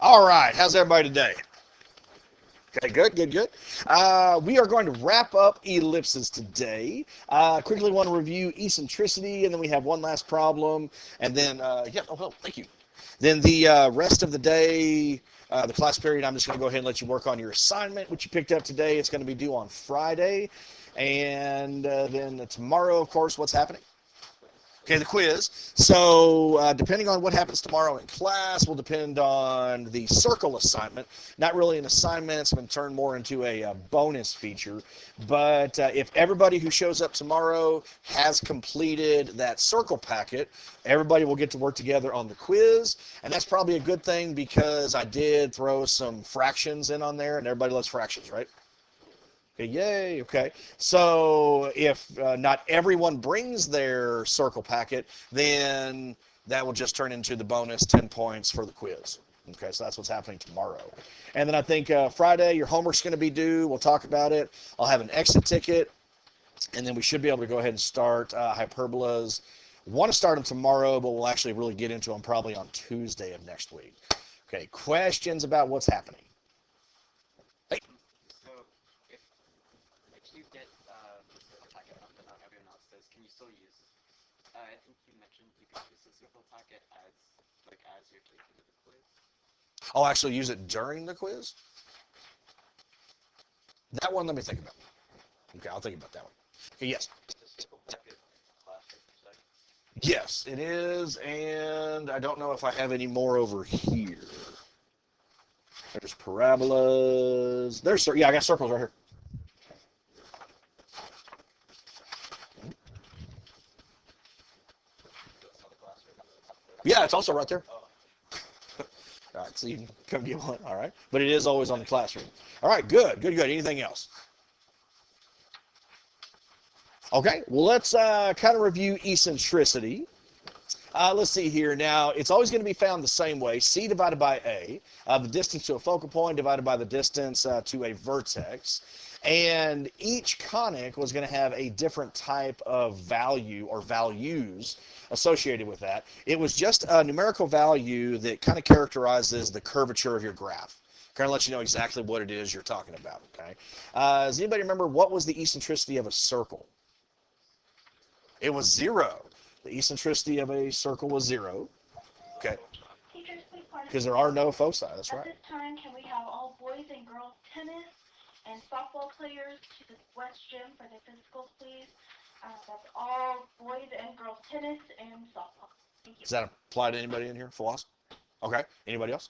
All right, how's everybody today? Okay, good, good, good. We are going to wrap up ellipses today. Quickly want to review eccentricity, and then we have one last problem, and then, yeah, oh, well, thank you. Then the rest of the day, the class period, I'm just going to go ahead and let you work on your assignment, which you picked up today. It's going to be due on Friday. And then tomorrow, of course, what's happening? Okay, the quiz. So depending on what happens tomorrow in class will depend on the circle assignment. Not really an assignment. It's going to turn more into a bonus feature. But if everybody who shows up tomorrow has completed that circle packet, everybody will get to work together on the quiz. And that's probably a good thing because I did throw some fractions in on there, and everybody loves fractions, right? Okay, yay, okay. So if not everyone brings their circle packet, then that will just turn into the bonus 10 points for the quiz. Okay, so that's what's happening tomorrow. And then I think Friday, your homework's going to be due. We'll talk about it. I'll have an exit ticket, and then we should be able to go ahead and start hyperbolas. Want to start them tomorrow, but we'll actually really get into them probably on Tuesday of next week. Okay, questions about what's happening? I'll actually use it during the quiz? That one, let me think about. Okay, I'll think about that one. Okay, yes. Yes, it is, and I don't know if I have any more over here. There's parabolas. Yeah, I got circles right here. Yeah, it's also right there. All right, so you can come get one. All right, but it is always on the classroom. All right, good, good, good. Anything else? Okay, well, let's kind of review eccentricity. Let's see here. Now, it's always going to be found the same way. C divided by A, the distance to a focal point divided by the distance to a vertex. And each conic was going to have a different type of value or values associated with that. It was just a numerical value that kind of characterizes the curvature of your graph. Kind of lets you know exactly what it is you're talking about. Okay. Does anybody remember what was the eccentricity of a circle? It was 0. The eccentricity of a circle was 0. Okay. Because there are no foci. That's right. At this time, can we have all boys and girls tennis and softball players to the West Gym for their physicals, please? That's all boys and girls tennis and softball. Thank you. Does that apply to anybody in here? Full house? Okay. Anybody else?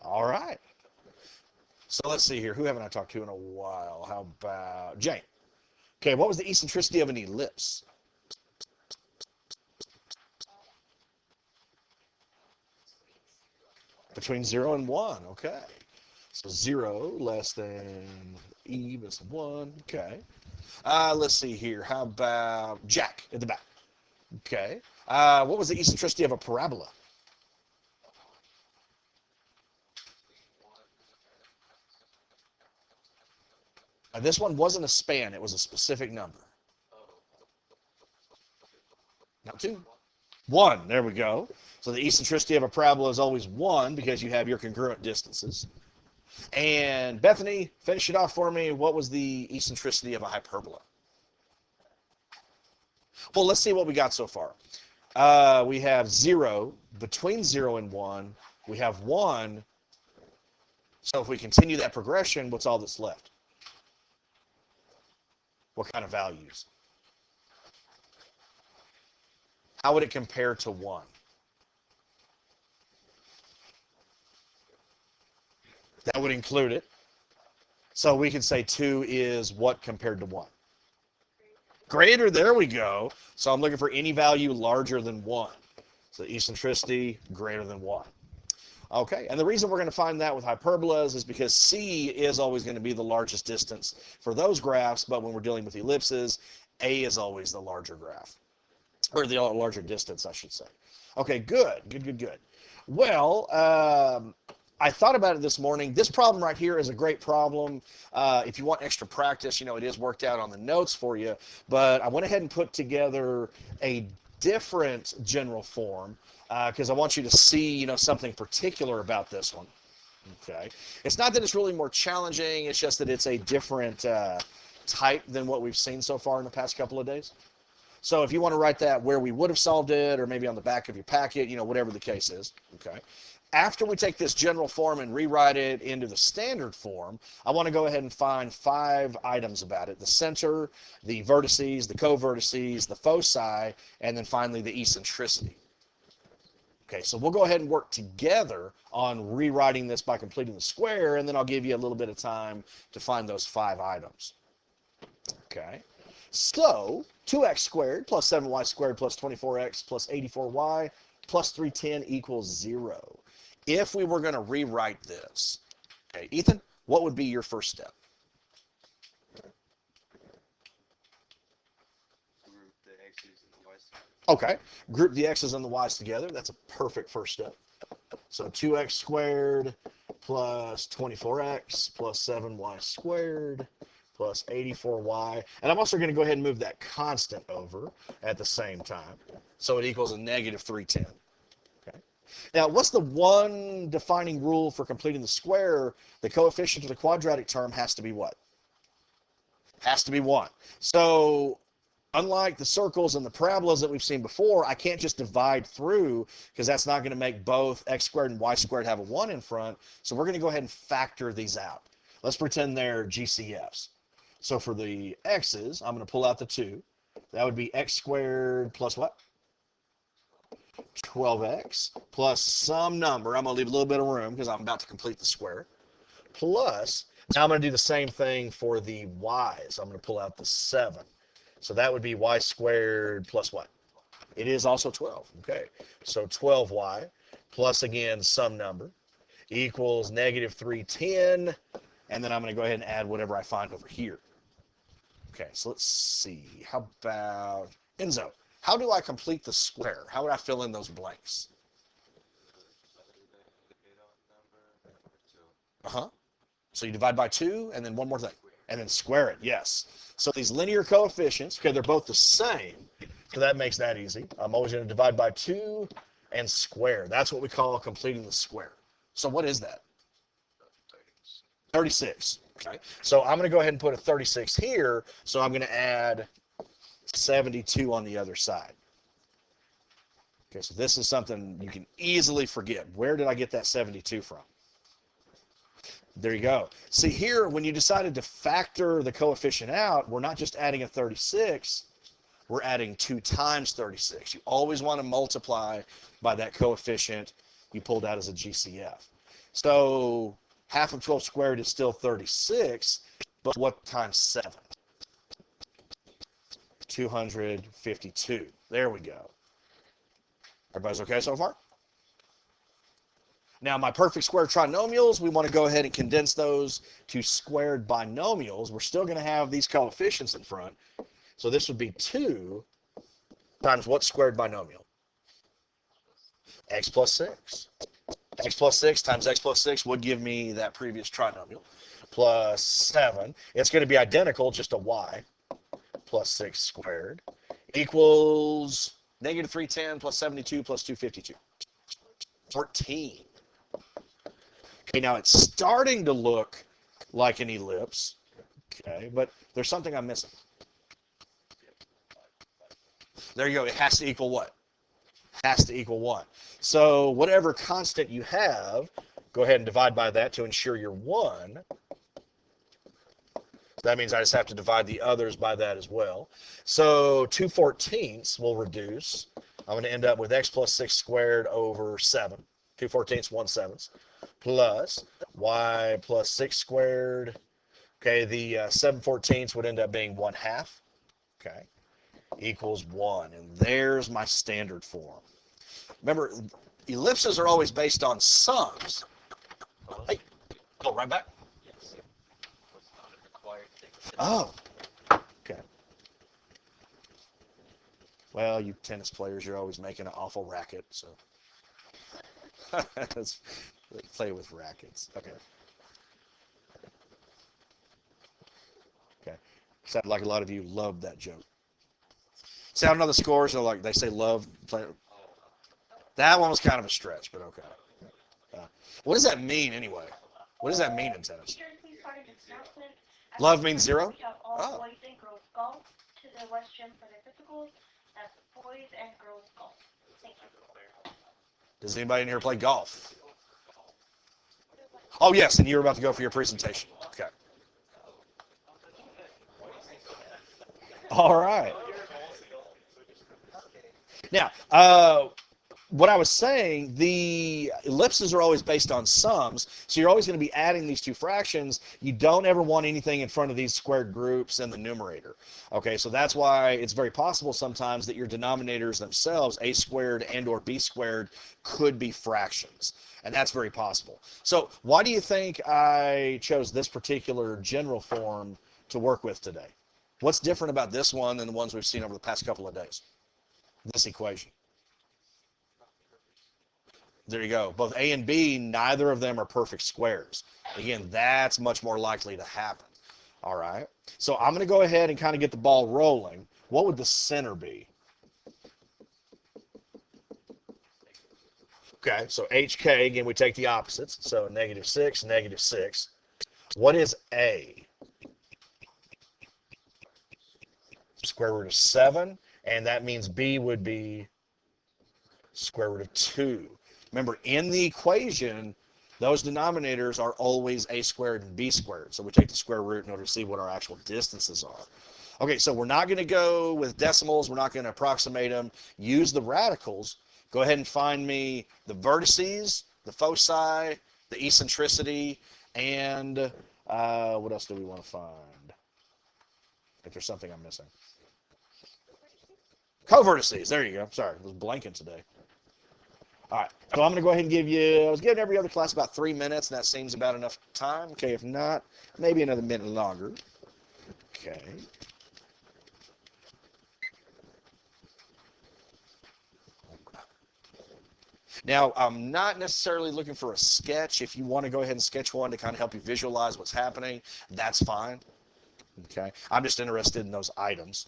All right. So let's see here. Who haven't I talked to in a while? How about Jane? Okay, what was the eccentricity of an ellipse? Between 0 and 1. Okay. So 0 less than e less than 1. Okay. Let's see here. How about Jack at the back? Okay. What was the eccentricity of a parabola? This one wasn't a span. It was a specific number. Not 2. 1. There we go. So the eccentricity of a parabola is always 1 because you have your congruent distances. And Bethany, finish it off for me. What was the eccentricity of a hyperbola? Well, let's see what we got so far. We have 0, between 0 and 1. We have 1. So if we continue that progression, what's all that's left? What kind of values? How would it compare to 1? That would include it. So we could say 2 is what compared to 1? Greater, there we go. So I'm looking for any value larger than 1. So eccentricity greater than 1. Okay, and the reason we're going to find that with hyperbolas is because C is always going to be the largest distance for those graphs, but when we're dealing with ellipses, A is always the larger graph, or the larger distance, I should say. Okay, good, good, good, good. Well, I thought about it this morning. This problem right here is a great problem. If you want extra practice, you know, it is worked out on the notes for you, but I went ahead and put together a different general form because I want you to see, something particular about this one. Okay. It's not that it's really more challenging. It's just that it's a different type than what we've seen so far in the past couple of days. So if you want to write that where we would have solved it, or maybe on the back of your packet, whatever the case is. Okay. After we take this general form and rewrite it into the standard form, I want to go ahead and find 5 items about it: the center, the vertices, the co-vertices, the foci, and then finally the eccentricity. Okay, so we'll go ahead and work together on rewriting this by completing the square, and then I'll give you a little bit of time to find those 5 items. Okay, so 2x squared plus 7y squared plus 24x plus 84y plus 310 equals 0. If we were going to rewrite this, okay, Ethan, what would be your first step? Group the x's and the y's. Okay, group the x's and the y's together. That's a perfect first step. So 2x squared plus 24x plus 7y squared plus 84y. And I'm also going to go ahead and move that constant over at the same time. So it equals a negative 310. Okay. Now, what's the one defining rule for completing the square? The coefficient of the quadratic term has to be what? Has to be 1. So unlike the circles and the parabolas that we've seen before, I can't just divide through because that's not going to make both x squared and y squared have a 1 in front. So we're going to go ahead and factor these out. Let's pretend they're GCFs. So for the x's, I'm going to pull out the 2. That would be x squared plus what? 12x plus some number. I'm going to leave a little bit of room because I'm about to complete the square. Plus, now I'm going to do the same thing for the y's. I'm going to pull out the 7. So that would be y squared plus what? It is also 12. Okay, so 12y plus, again, some number equals negative 310. And then I'm going to go ahead and add whatever I find over here. Okay, so let's see. How about Enzo? How do I complete the square? How would I fill in those blanks? Uh-huh. So you divide by 2, and then one more thing. And then square it, yes. So these linear coefficients, okay, they're both the same. So that makes that easy. I'm always going to divide by 2 and square. That's what we call completing the square. So what is that? 36. Okay. So I'm going to go ahead and put a 36 here. So I'm going to add 72 on the other side. Okay, so this is something you can easily forget. Where did I get that 72 from? There you go. See here, when you decided to factor the coefficient out, we're not just adding a 36, we're adding 2 times 36. You always want to multiply by that coefficient you pulled out as a GCF. So half of 12 squared is still 36, but what times 7? 252. There we go. Everybody's okay so far? Now, my perfect square trinomials, we want to go ahead and condense those to squared binomials. We're still going to have these coefficients in front. So this would be 2 times what squared binomial? X plus 6. X plus 6 times x plus 6 would give me that previous trinomial. Plus 7. It's going to be identical, just a y. Plus 6 squared equals negative 310 plus 72 plus 252. 14. Okay, now it's starting to look like an ellipse, okay, but there's something I'm missing. There you go. It has to equal what? Has to equal 1. So whatever constant you have, go ahead and divide by that to ensure you're 1. That means I just have to divide the others by that as well. So 2/14 will reduce. I'm going to end up with x plus 6 squared over 7. 2/14, 1/7, plus y plus 6 squared. Okay, the 7/14 would end up being 1/2. Okay, equals 1. And there's my standard form. Remember, ellipses are always based on sums. Hey, go right back. Yes. What's not a required thing? Oh, okay. Well, you tennis players, you're always making an awful racket, so let's play with rackets. Okay. Okay. Sounds like a lot of you loved that joke. See, I don't know the scores. Like they say, love. That one was kind of a stretch, but okay. What does that mean anyway? What does that mean in tennis? Teachers, please start an announcement. Love means zero? We have all Oh. boys and girls golf to the West Gym for their physicals. That's boys and girls golf. Thank you. Does anybody in here play golf? Oh, yes, and you're about to go for your presentation. Okay. All right. Now, what I was saying, the ellipses are always based on sums, so you're always going to be adding these two fractions. You don't ever want anything in front of these squared groups in the numerator. Okay, so that's why it's very possible sometimes that your denominators themselves, a squared and or b squared, could be fractions. And that's very possible. So why do you think I chose this particular general form to work with today? What's different about this one than the ones we've seen over the past couple of days? This equation. There you go. Both A and B, neither of them are perfect squares. Again, that's much more likely to happen. All right. So I'm going to go ahead and kind of get the ball rolling. What would the center be? Okay, so HK, again, we take the opposites. So -6, -6. What is A? Square root of 7. And that means B would be square root of 2. Remember, in the equation, those denominators are always a squared and b squared. So we take the square root in order to see what our actual distances are. Okay, so we're not going to go with decimals. We're not going to approximate them. Use the radicals. Go ahead and find me the vertices, the foci, the eccentricity, and what else do we want to find? If there's something I'm missing. Covertices. There you go. Sorry, I was blanking today. All right, so I'm going to go ahead and give you, I was giving every other class about 3 minutes, and that seems about enough time. Okay, if not, maybe another minute longer. Okay. Now, I'm not necessarily looking for a sketch. If you want to go ahead and sketch one to kind of help you visualize what's happening, that's fine. Okay, I'm just interested in those items.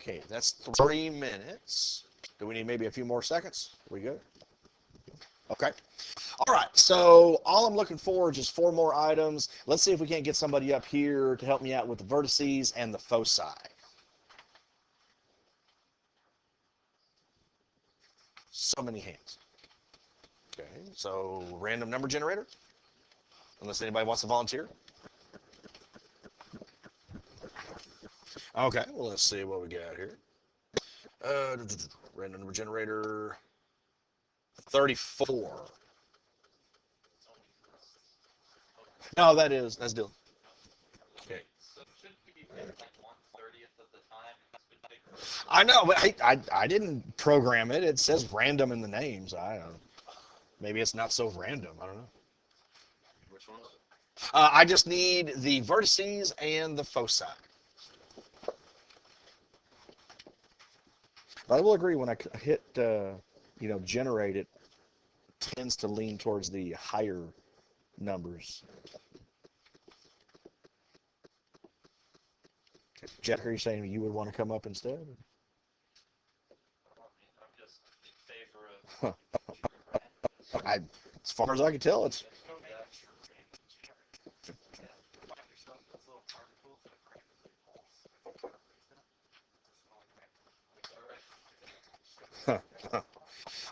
Okay, that's 3 minutes. Do we need maybe a few more seconds? We good? Okay. All right, so all I'm looking for is just 4 more items. Let's see if we can't get somebody up here to help me out with the vertices and the foci. So many hands. Okay, so random number generator, unless anybody wants to volunteer. Okay, well, let's see what we got here. Random number generator, 34. No, that's Dylan. Okay. I know, but I didn't program it. It says random in the names. I don't know. Maybe it's not so random. I don't know. Which ones? I just need the vertices and the foci. But I will agree when I hit, generate, it tends to lean towards the higher numbers. Jack, are you saying you would want to come up instead? I'm just in favor of. As far as I can tell, it's.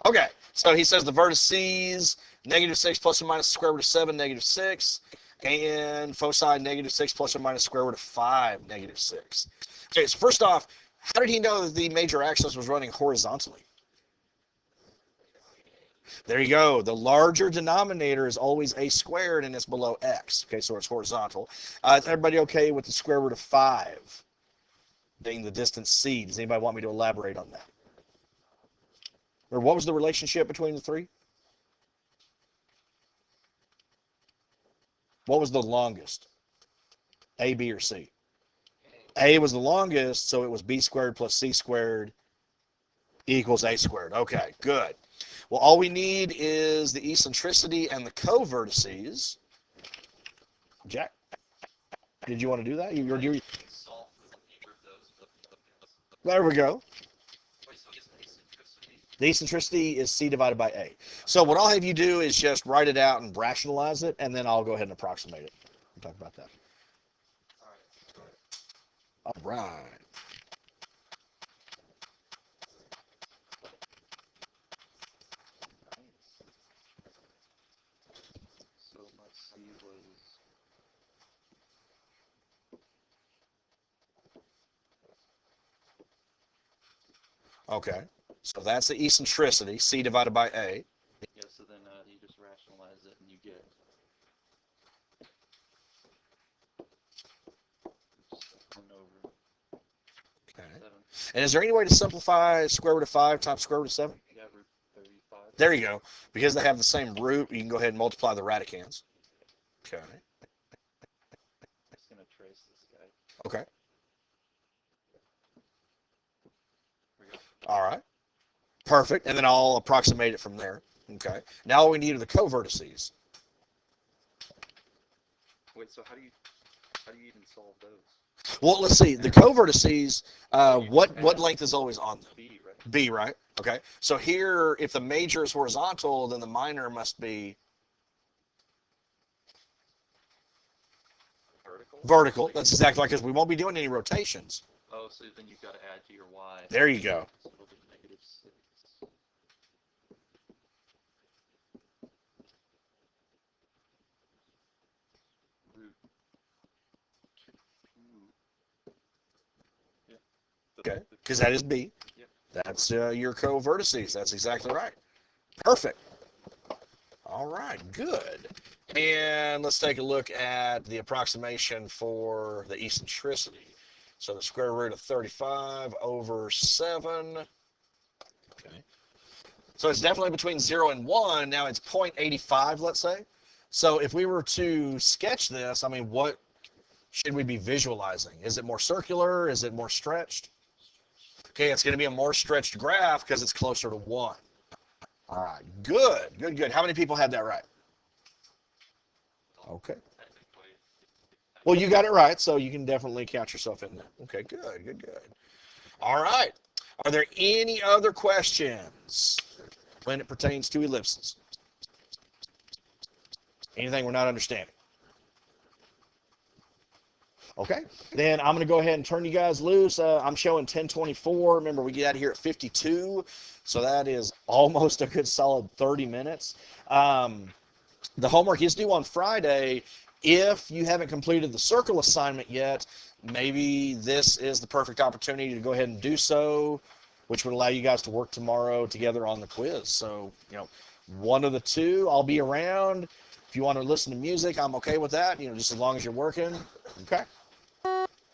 Okay, so he says the vertices, -6 plus or minus the square root of 7, -6, and foci, -6 plus or minus square root of 5, -6. Okay, so first off, how did he know that the major axis was running horizontally? There you go. The larger denominator is always a squared, and it's below x. Okay, so it's horizontal. Is everybody okay with the square root of 5 being the distance c? Does anybody want me to elaborate on that? Or what was the relationship between the three? What was the longest? A, B, or C? A was the longest, so it was b squared plus c squared equals a squared. Okay, good. Well, all we need is the eccentricity and the co-vertices. Jack, did you want to do that? There we go. The eccentricity is c divided by a. So what I'll have you do is just write it out and rationalize it, and then I'll go ahead and approximate it. We'll talk about that. All right. So my C was. Okay. So that's the eccentricity, c divided by a. Yeah, so then you just rationalize it and you get. Just 1 over. Okay. 7. And is there any way to simplify square root of 5 times square root of 7? Yeah, root 35. There you go. Because they have the same root, you can go ahead and multiply the radicands. Okay. I'm just going to trace this guy. Okay. Here we go. All right. Perfect. And then I'll approximate it from there. Okay. Now all we need are the co-vertices. Wait, so how do you even solve those? Well, let's see. The co-vertices, what length is always on them? B, right? B, right? Okay. So here, if the major is horizontal, then the minor must be vertical. That's exactly right, because we won't be doing any rotations. Oh, so then you've got to add to your y. There you go. So it'll be -6. Root 2. Yeah. Okay. Because that is B. Yep. That's your co-vertices. That's exactly right. Perfect. All right, good. And let's take a look at the approximation for the eccentricity. So the square root of 35 over 7. Okay. So it's definitely between 0 and 1. Now it's 0.85, let's say. So if we were to sketch this, I mean, what should we be visualizing? Is it more circular? Is it more stretched? Okay, it's going to be a more stretched graph because it's closer to 1. All right, good, good, good. How many people had that right? Okay. Well, you got it right, so you can definitely count yourself in there. Okay, good, good, good. All right. Are there any other questions when it pertains to ellipses? Anything we're not understanding? Okay, then I'm going to go ahead and turn you guys loose. I'm showing 10:24. Remember, we get out of here at 52, so that is almost a good solid 30 minutes. The homework is due on Friday. If you haven't completed the circle assignment yet, maybe this is the perfect opportunity to go ahead and do so, which would allow you guys to work tomorrow together on the quiz. So, one of the two. I'll be around. If you want to listen to music, I'm okay with that, just as long as you're working. Okay.